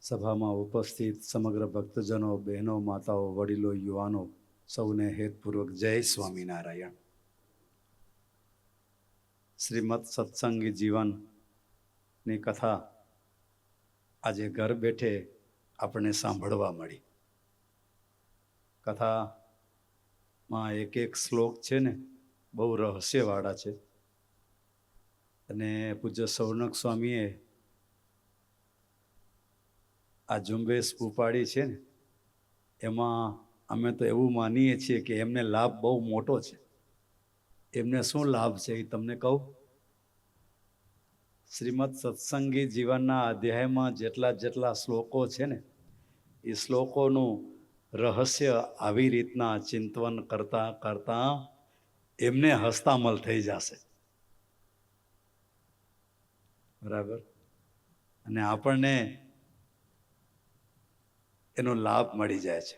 સભામાં ઉપસ્થિત સમગ્ર ભક્તજનો, બહેનો, માતાઓ, વડીલો, યુવાનો સૌને હેતપૂર્વક જય સ્વામિનારાયણ. શ્રીમદ સત્સંગી જીવનની કથા આજે ઘર બેઠે આપણને સાંભળવા મળી. કથામાં એક એક શ્લોક છે ને બહુ રહસ્યવાળા છે. અને પૂજ્ય સૌનક સ્વામીએ આ ઝુંબેશ ઉપાડી છે ને એમાં અમે તો એવું માનીએ છીએ કે એમને લાભ બહુ મોટો છે. એમને શું લાભ છે એ તમને કહું. શ્રીમદ સત્સંગી જીવનના અધ્યાયમાં જેટલા શ્લોકો છે ને એ શ્લોકોનું રહસ્ય આવી રીતના ચિંતન કરતા કરતા એમને હસ્તામલ થઈ જશે. બરાબર. અને આપણને એનો લાભ મળી જાય છે.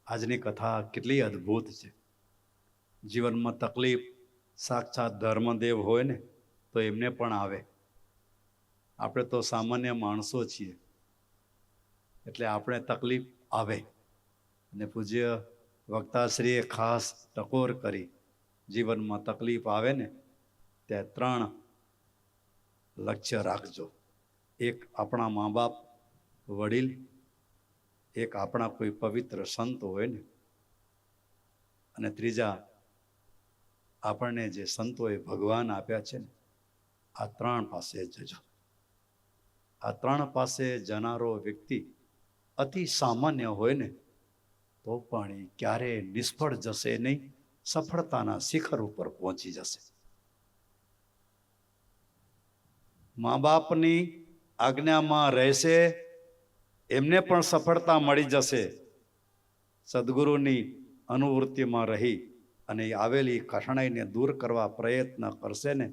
આજની કથા કેટલી અદ્ભુત છે. જીવનમાં તકલીફ સાક્ષાત ધર્મદેવ હોય ને તો એમને પણ આવે. આપણે તો સામાન્ય માણસો છીએ એટલે આપણે તકલીફ આવે. અને પૂજ્ય વક્તાશ્રીએ ખાસ ટકોર કરી જીવનમાં તકલીફ આવે ને ત્યાં 3 લક્ષ્ય રાખજો. એક આપણા મા બાપ વડીલ, એક આપણા કોઈ પવિત્ર સંત હોય ને, અને ત્રીજા આપણને જે સંતોએ ભગવાન આપ્યા છે ને આ 3 પાસે જજો. આ 3 પાસે જનારો વ્યક્તિ અતિ સામાન્ય હોય ને તો પણ એ ક્યારેય નિષ્ફળ જશે નહીં, સફળતાના શિખર ઉપર પહોંચી જશે. મા બાપની આજ્ઞામાં રહેશે, એમને પણ સફળતા મળી જશે. સદગુરુની અનુવૃત્તિમાં રહી અને આવેલી કઠણાઈને દૂર કરવા પ્રયત્ન કરશે ને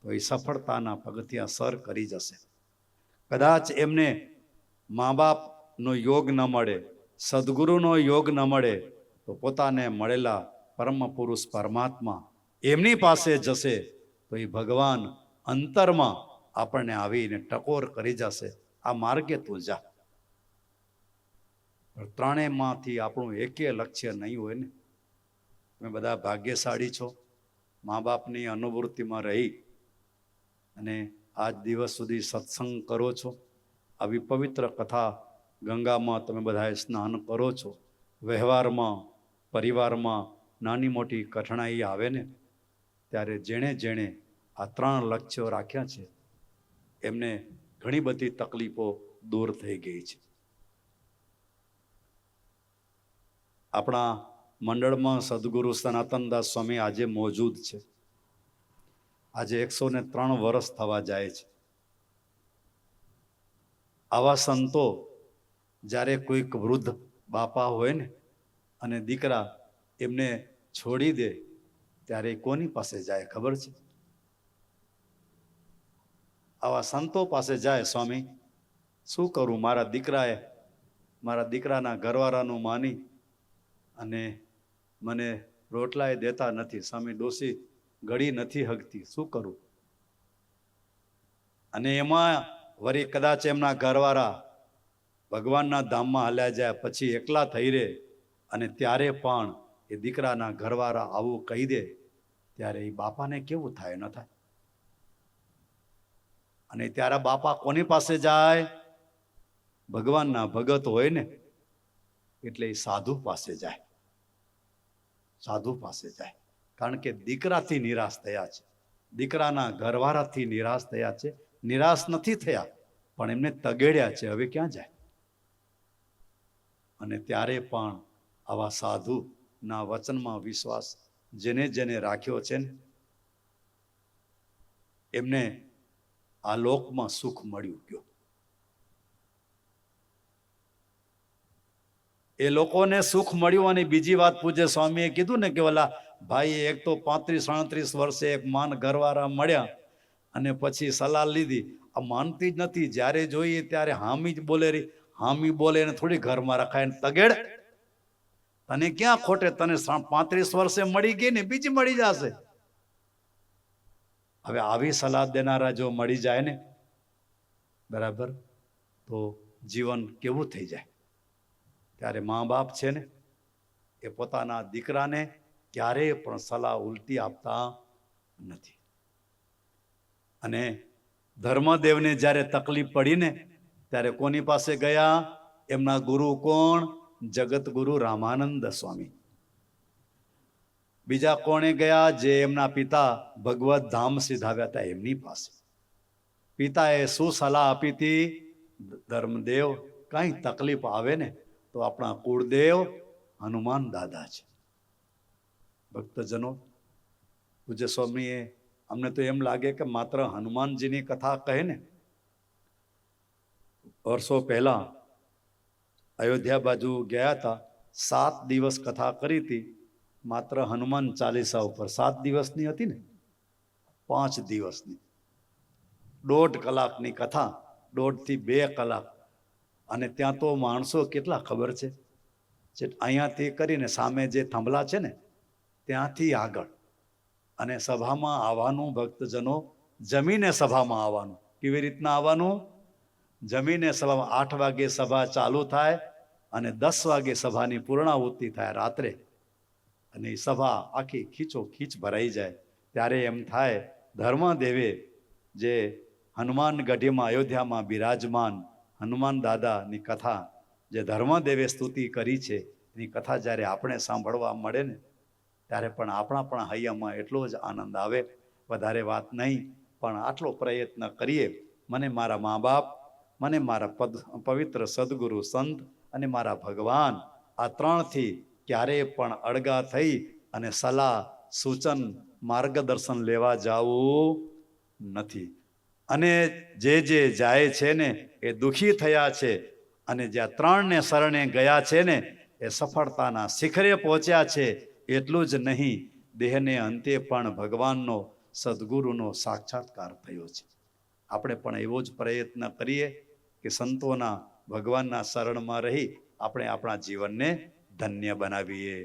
તો એ સફળતાના પગથિયા સર કરી જશે. કદાચ એમને મા બાપનો યોગ ન મળે, સદગુરુનો યોગ ન મળે તો પોતાને મળેલા પરમ પુરુષ પરમાત્મા એમની પાસે જશે તો એ ભગવાન અંતરમાં આપણને આવીને ટકોર કરી જશે. આ માર્ગે તું જા. 3માંથી આપણું એકે લક્ષ્ય નહીં હોય ને. તમે બધા ભાગ્યશાળી છો. મા બાપની અનુવૃત્તિમાં રહી અને આજ દિવસ સુધી સત્સંગ કરો છો. આવી પવિત્ર કથા ગંગામાં તમે બધાએ સ્નાન કરો છો. વ્યવહારમાં પરિવારમાં નાની મોટી કઠણાઈ આવે ને ત્યારે જેણે જેણે આ 3 લક્ષ્યો રાખ્યા છે એમને ઘણી બધી તકલીફો દૂર થઈ ગઈ છે. આપણા મંડળમાં સદગુરુ સનાતનદાસ સ્વામી આજે મોજૂદ છે. આજે 103 વર્ષ થવા જાય છે. આવા સંતો જ્યારે કોઈક વૃદ્ધ બાપા હોય ને અને દીકરા એમને છોડી દે ત્યારે કોની પાસે જાય ખબર છે? આવા સંતો પાસે જાય. સ્વામી શું કરું, મારા દીકરાના ઘરવાળાનું માની અને મને રોટલાએ દેતા નથી. સ્વામી ડોસી ઘડી નથી હગતી, શું કરું? અને એમાં વળી કદાચ એમના ઘરવાળા ભગવાનના ધામમાં હાલ્યા જાય પછી એકલા થઈ રહે અને ત્યારે પણ એ દીકરાના ઘરવાળા આવું કહી દે ત્યારે એ બાપાને કેવું થાય? ન થાય? અને ત્યારે બાપા કોની પાસે જાય? ભગવાનના ભગત હોય ને એટલે એ સાધુ પાસે જાય. સાધુ પાસે જાય. કારણ કે દીકરાથી નિરાશ થયા છે, દીકરાના ઘરવાળાથી નિરાશ થયા છે. નિરાશ નથી થયા પણ એમને તગેડ્યા છે. હવે ક્યાં જાય? અને ત્યારે પણ આવા સાધુના વચનમાં વિશ્વાસ જેને જેને રાખ્યો છે ને એમને આ લોકમાં સુખ મળ્યું ગયો. એ લોકોને સુખ મળ્યું. અને બીજી વાત પૂજ્ય સ્વામીએ કીધું ને કે ઓલા ભાઈ એક તો 35-38 વર્ષે એક માન ઘરવાળા મળ્યા અને પછી સલાહ લીધી. આ માનતી જ નથી. જ્યારે જોઈએ ત્યારે હામી જ બોલે રહી. હામી બોલે ને થોડી ઘરમાં રખાય. તગેડ તને ક્યાં ખોટે? તને 35 વર્ષે મળી ગઈ ને બીજી મળી જશે. હવે આવી સલાહ દેનારા જો મળી જાય ને બરાબર તો જીવન કેવું થઈ જાય. ત્યારે મા બાપ છે ને એ પોતાના દીકરાને ક્યારેય પણ સલાહ ઉલટી આપતા નથી. અને ધર્મદેવને જ્યારે તકલીફ પડી ને ત્યારે કોની પાસે ગયા? એમના ગુરુ કોણ? જગતગુરુ રામાનંદ સ્વામી. બીજા કોણે ગયા? જે એમના પિતા ભગવત ધામ સિધાવ્યા હતા એમની પાસે. પિતાએ શું સલાહ આપી હતી? ધર્મદેવ, કઈ તકલીફ આવે ને તો આપણા કુળદેવ હનુમાન દાદા છે. ભક્તજનો, પૂજ્ય સ્વામીએ અમને તો એમ લાગે કે માત્ર હનુમાનજીની કથા કહે ને. વર્ષો પહેલા અયોધ્યા બાજુ ગયા હતા, 7 દિવસ કથા કરી હતી માત્ર હનુમાન ચાલીસા ઉપર. 7 દિવસની હતી ને, 5 દિવસની 1.5 કલાકની કથા, 1.5 થી 2 કલાક. અને ત્યાં તો માણસો કેટલા ખબર છે? અહીંયાથી કરીને સામે જે થાંભલા છે ને ત્યાંથી આગળ. અને સભામાં આવવાનું ભક્તજનો, જમીને સભામાં આવવાનું. કેવી રીતના આવવાનું? જમીને સભામાં. 8 વાગે સભા ચાલુ થાય અને 10 વાગે સભાની પૂર્ણાહુતિ થાય રાત્રે. અને એ સભા આખી ખીચો ખીચ ભરાઈ જાય. ત્યારે એમ થાય ધર્મદેવે જે હનુમાન ગઢીમાં અયોધ્યામાં બિરાજમાન હનુમાન દાદાની કથા જે ધર્મદેવે સ્તુતિ કરી છે એની કથા જ્યારે આપણે સાંભળવા મળે ને ત્યારે પણ આપણા પણ હૈયામાં એટલો જ આનંદ આવે. વધારે વાત નહીં, પણ આટલો પ્રયત્ન કરીએ. મને મારા મા બાપ, મને મારા પવિત્ર સદગુરુ સંત અને મારા ભગવાન, આ 3થી ક્યારેય પણ અળગા થઈ અને સલાહ, સૂચન, માર્ગદર્શન લેવા જાવું નથી. અને જે જાય છે ને એ દુઃખી થયા છે. અને જ્યાં 3ને શરણે ગયા છે ને એ સફળતાના શિખરે પહોંચ્યા છે. એટલું જ નહીં, દેહને અંતે પણ ભગવાનનો, સદગુરુનો સાક્ષાત્કાર થયો છે. આપણે પણ એવો જ પ્રયત્ન કરીએ કે સંતોના, ભગવાનના શરણમાં રહી આપણે આપણા જીવનને ધન્ય બનાવીએ.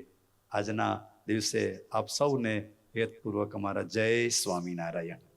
આજના દિવસે આપ સૌને હેતપૂર્વક અમારા જય સ્વામિનારાયણ.